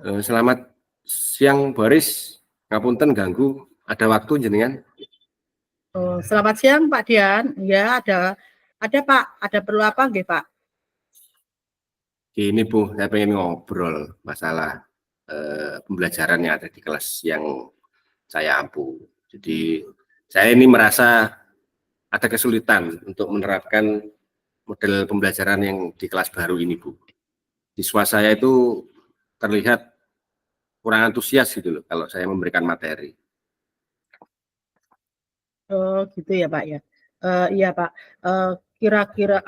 Selamat siang Boris, ngapunten ganggu, ada waktu jenengan? Oh, selamat siang Pak Dian. Ya, ada Pak, ada perlu apa nggih Pak? Ini Bu, saya pengen ngobrol masalah pembelajaran yang ada di kelas yang saya ampu. Jadi saya ini merasa ada kesulitan untuk menerapkan model pembelajaran yang di kelas baru ini Bu. Siswa saya itu terlihat kurang antusias gitu loh kalau saya memberikan materi. Oh, gitu ya Pak ya. Iya Pak. Kira-kira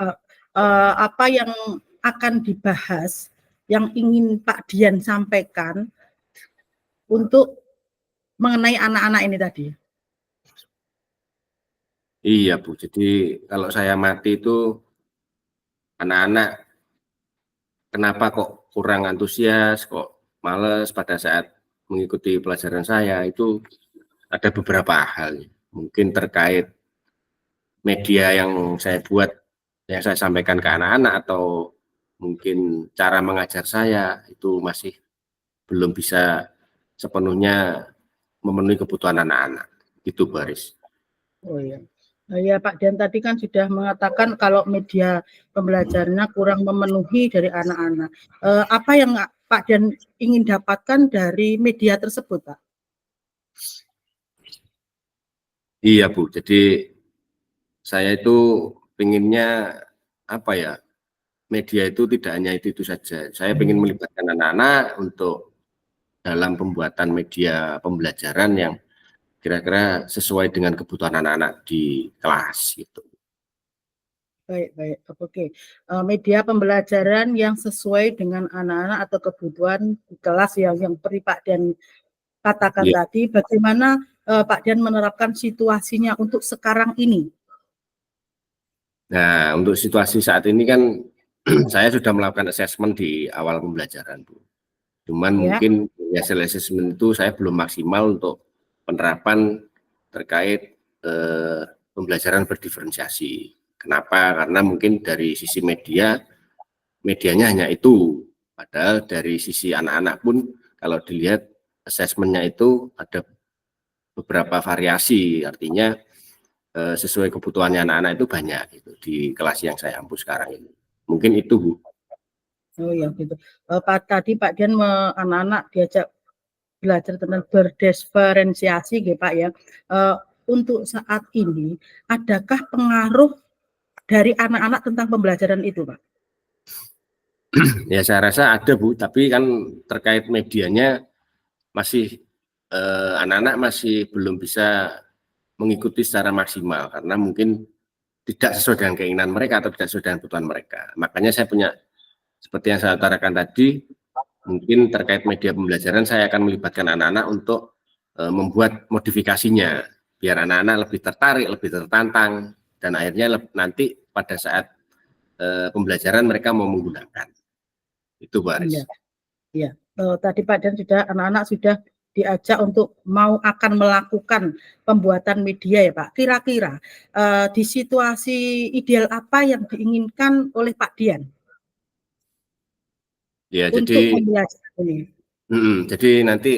apa yang akan dibahas yang ingin Pak Dian sampaikan untuk mengenai anak-anak ini tadi? Iya Bu, jadi kalau saya mati itu anak-anak kenapa kok kurang antusias, kok males pada saat mengikuti pelajaran saya, itu ada beberapa hal. Mungkin terkait media yang saya buat, yang saya sampaikan ke anak-anak, atau mungkin cara mengajar saya itu masih belum bisa sepenuhnya memenuhi kebutuhan anak-anak. Itu Baris. Oh iya. Ya Pak Dian tadi kan sudah mengatakan kalau media pembelajarannya kurang memenuhi dari anak-anak. Apa yang Pak Dian ingin dapatkan dari media tersebut Pak? Iya Bu, jadi saya itu pinginnya apa ya, media itu tidak hanya itu saja. Saya ingin melibatkan anak-anak untuk dalam pembuatan media pembelajaran yang kira-kira sesuai dengan kebutuhan anak-anak di kelas gitu. Baik, oke. Media pembelajaran yang sesuai dengan anak-anak atau kebutuhan di kelas yang Pak Dian katakan Ya. tadi, bagaimana Pak Dian menerapkan situasinya untuk sekarang ini? Nah, untuk situasi saat ini kan saya sudah melakukan assessment di awal pembelajaran, Bu. Cuman Ya, mungkin hasil assessment itu saya belum maksimal untuk penerapan terkait pembelajaran berdiferensiasi. Kenapa? Karena mungkin dari sisi medianya hanya itu. Padahal dari sisi anak-anak pun kalau dilihat assessment-nya itu ada beberapa variasi, artinya sesuai kebutuhannya anak-anak itu banyak gitu, di kelas yang saya ampu sekarang ini. Mungkin itu Bu. oh ya gitu. Tadi Pak Dian anak-anak diajak belajar tentang berdiferensiasi gitu Pak ya. Untuk saat ini, adakah pengaruh dari anak-anak tentang pembelajaran itu Pak? Ya saya rasa ada Bu, tapi kan terkait medianya masih anak-anak masih belum bisa mengikuti secara maksimal karena mungkin tidak sesuai dengan keinginan mereka atau tidak sesuai dengan kebutuhan mereka. Makanya saya punya, seperti yang saya utarakan tadi, mungkin terkait media pembelajaran saya akan melibatkan anak-anak untuk membuat modifikasinya biar anak-anak lebih tertarik, lebih tertantang, dan akhirnya nanti pada saat pembelajaran mereka mau menggunakan. Itu Iya, Baris. iya. Tadi Pak Dan anak-anak sudah diajak untuk mau akan melakukan pembuatan media ya Pak. Kira-kira di situasi ideal apa yang diinginkan oleh Pak Dian Ya, untuk jadi pembelajaran ini? jadi nanti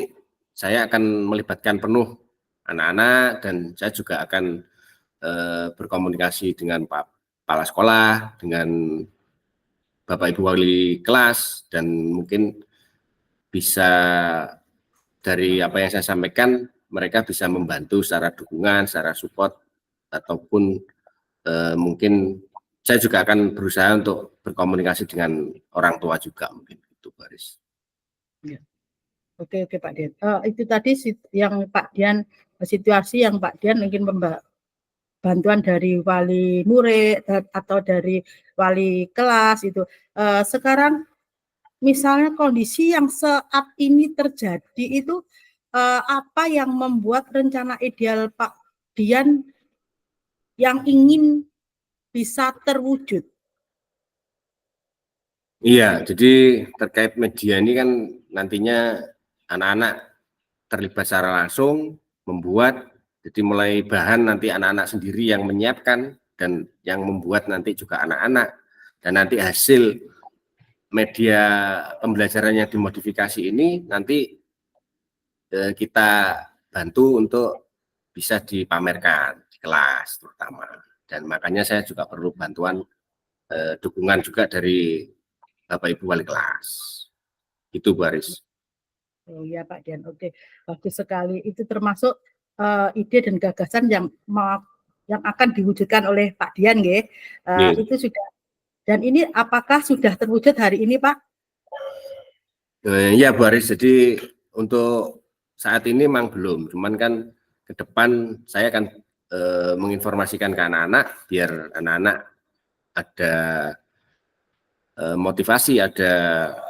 saya akan melibatkan penuh anak-anak dan saya juga akan berkomunikasi dengan Pak Kepala Sekolah, dengan Bapak Ibu Wali kelas, dan mungkin bisa dari apa yang saya sampaikan mereka bisa membantu secara dukungan, secara support, ataupun mungkin saya juga akan berusaha untuk berkomunikasi dengan orang tua juga mungkin itu Baris. Ya. Oke Pak Dian. Itu tadi yang Pak Dian situasi yang Pak Dian ingin bantuan dari wali murid atau dari wali kelas itu. Sekarang misalnya kondisi yang saat ini terjadi itu apa yang membuat rencana ideal Pak Dian yang ingin bisa terwujud? Iya, jadi terkait media ini kan nantinya anak-anak terlibat secara langsung membuat, jadi mulai bahan nanti anak-anak sendiri yang menyiapkan dan yang membuat nanti juga anak-anak, dan nanti hasil media pembelajaran yang dimodifikasi ini nanti kita bantu untuk bisa dipamerkan di kelas terutama, dan makanya saya juga perlu bantuan dukungan juga dari Bapak Ibu Wali kelas. Itu Bu Aris. Oh ya Pak Dian, oke, bagus sekali. Itu termasuk ide dan gagasan yang akan diwujudkan oleh Pak Dian, nggih. Itu sudah. Dan ini apakah sudah terwujud hari ini, Pak? Iya Bu Aris, jadi untuk saat ini memang belum, cuman kan ke depan saya akan menginformasikan ke anak-anak biar anak-anak ada motivasi, ada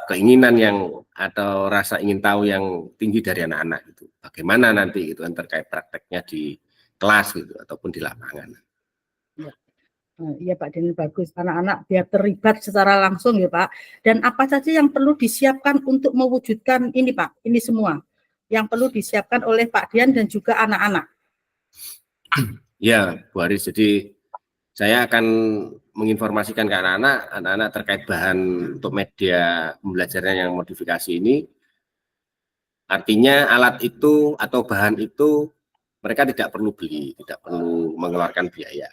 keinginan yang atau rasa ingin tahu yang tinggi dari anak-anak itu. Bagaimana nanti itu kan terkait prakteknya di kelas gitu ataupun di lapangan. Ya. Iya Pak Dian, bagus. Anak-anak biar terlibat secara langsung ya Pak. Dan apa saja yang perlu disiapkan untuk mewujudkan ini Pak? Ini semua yang perlu disiapkan oleh Pak Dian dan juga anak-anak. Ya Bu Aris, jadi saya akan menginformasikan ke anak-anak terkait bahan untuk media pembelajaran yang modifikasi ini. Artinya alat itu atau bahan itu mereka tidak perlu beli, tidak perlu mengeluarkan biaya.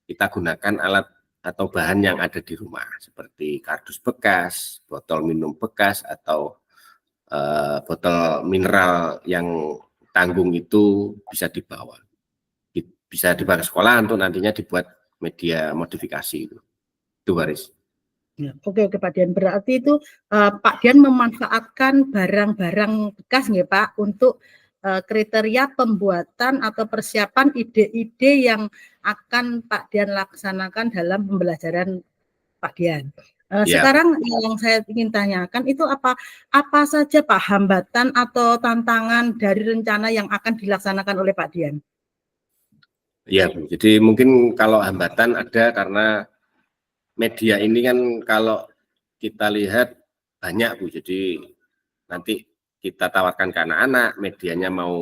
Kita gunakan alat atau bahan yang ada di rumah, seperti kardus bekas, botol minum bekas, atau botol mineral yang tanggung itu bisa dibawa. Bisa dibawa ke sekolah untuk nantinya dibuat media modifikasi itu. Itu Baris. Ya, oke Pak Dian, berarti itu Pak Dian memanfaatkan barang-barang bekas nggih Pak untuk kriteria pembuatan atau persiapan ide-ide yang akan Pak Dian laksanakan dalam pembelajaran Pak Dian. Sekarang yang saya ingin tanyakan itu apa saja Pak hambatan atau tantangan dari rencana yang akan dilaksanakan oleh Pak Dian? Ya Bu, jadi mungkin kalau hambatan ada karena media ini kan kalau kita lihat banyak Bu, jadi nanti kita tawarkan ke anak-anak, medianya mau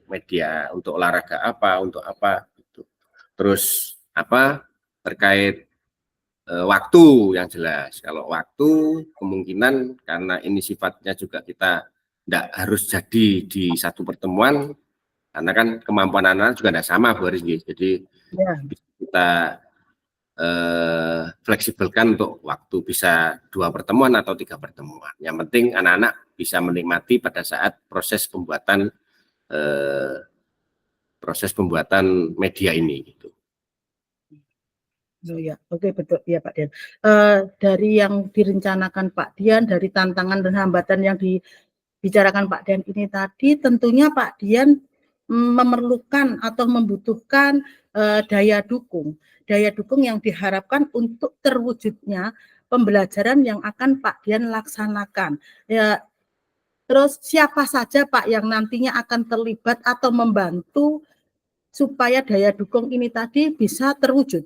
media untuk olahraga apa, untuk apa gitu. Terus apa terkait waktu yang jelas. Kalau waktu kemungkinan karena ini sifatnya juga kita tidak harus jadi di satu pertemuan, karena kan kemampuan anak-anak juga tidak sama Bu Aris, jadi kita fleksibelkan untuk waktu, bisa 2 pertemuan atau 3 pertemuan. Yang penting anak-anak bisa menikmati pada saat proses pembuatan media ini gitu. Oh ya, oke betul ya Pak Dian. Dari yang direncanakan Pak Dian, dari tantangan dan hambatan yang dibicarakan Pak Dian ini tadi, tentunya Pak Dian memerlukan atau membutuhkan daya dukung yang diharapkan untuk terwujudnya pembelajaran yang akan Pak Dian laksanakan. Ya, terus siapa saja Pak yang nantinya akan terlibat atau membantu supaya daya dukung ini tadi bisa terwujud?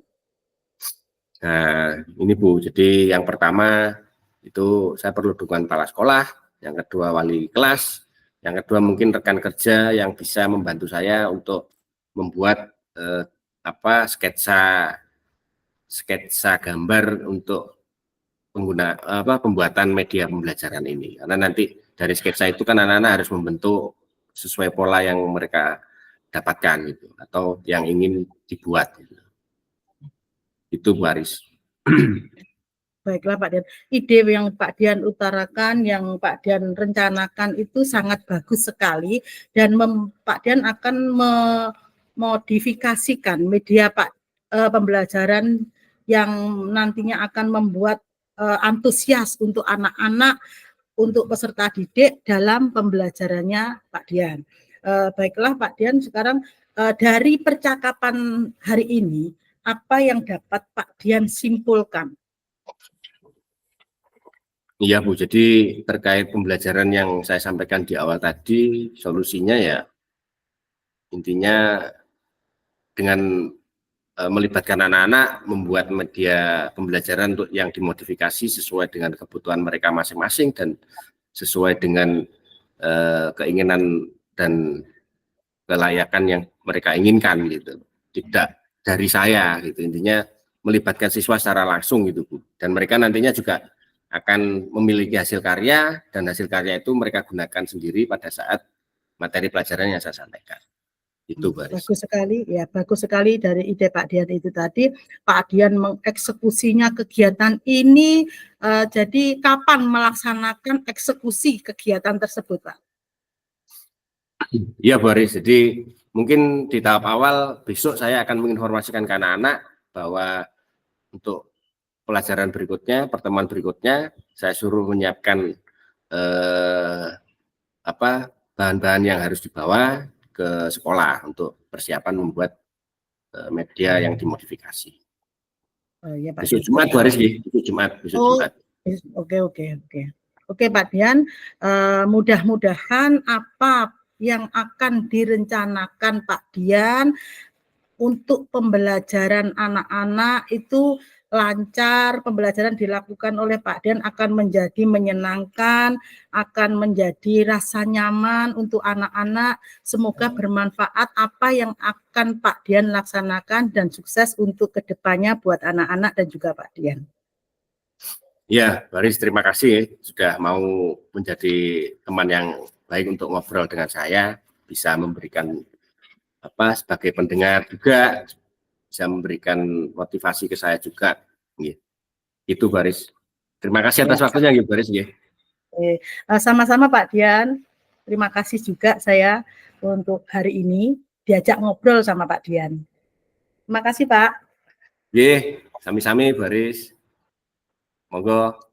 Nah, ini Bu, jadi yang pertama itu saya perlu dukungan kepala sekolah, yang kedua wali kelas, yang kedua mungkin rekan kerja yang bisa membantu saya untuk membuat sketsa gambar untuk pembuatan media pembelajaran ini. Karena nanti dari sketsa itu kan anak-anak harus membentuk sesuai pola yang mereka dapatkan gitu, atau yang ingin dibuat gitu. Itu Bu Aris. Baiklah Pak Dian, ide yang Pak Dian utarakan, yang Pak Dian rencanakan itu sangat bagus sekali, dan Pak Dian akan memodifikasikan media pembelajaran yang nantinya akan membuat antusias untuk anak-anak, untuk peserta didik dalam pembelajarannya Pak Dian. Baiklah Pak Dian, sekarang dari percakapan hari ini, apa yang dapat Pak Dian simpulkan? Iya Bu, jadi terkait pembelajaran yang saya sampaikan di awal tadi, solusinya ya intinya dengan melibatkan anak-anak, membuat media pembelajaran untuk yang dimodifikasi sesuai dengan kebutuhan mereka masing-masing dan sesuai dengan keinginan dan kelayakan yang mereka inginkan gitu. Tidak dari saya gitu, intinya melibatkan siswa secara langsung gitu Bu. Dan mereka nantinya juga akan memiliki hasil karya, dan hasil karya itu mereka gunakan sendiri pada saat materi pelajaran yang saya sampaikan. Itu Baris. Bagus sekali, ya bagus sekali dari ide Pak Dian itu tadi. Pak Dian mengeksekusinya kegiatan ini, jadi kapan melaksanakan eksekusi kegiatan tersebut, Pak? Iya Baris, jadi mungkin di tahap awal besok saya akan menginformasikan ke anak-anak bahwa untuk pelajaran berikutnya, pertemuan berikutnya, saya suruh menyiapkan bahan-bahan yang harus dibawa ke sekolah untuk persiapan membuat media yang dimodifikasi. Oh, ya, Pak Besok Dian. Jumat, Baris, besok Jumat. Oke, Pak Dian. Mudah-mudahan apa yang akan direncanakan Pak Dian untuk pembelajaran anak-anak itu lancar, pembelajaran dilakukan oleh Pak Dian akan menjadi menyenangkan, akan menjadi rasa nyaman untuk anak-anak. Semoga bermanfaat apa yang akan Pak Dian laksanakan dan sukses untuk kedepannya buat anak-anak dan juga Pak Dian. Ya, Baris, terima kasih sudah mau menjadi teman yang baik untuk ngobrol dengan saya, bisa memberikan sebagai pendengar juga, bisa memberikan motivasi ke saya juga. Itu Baris. Terima kasih atas waktunya, Baris. Sama-sama Pak Dian. Terima kasih juga saya untuk hari ini diajak ngobrol sama Pak Dian. Terima kasih Pak. Sami-sami Baris. Monggo.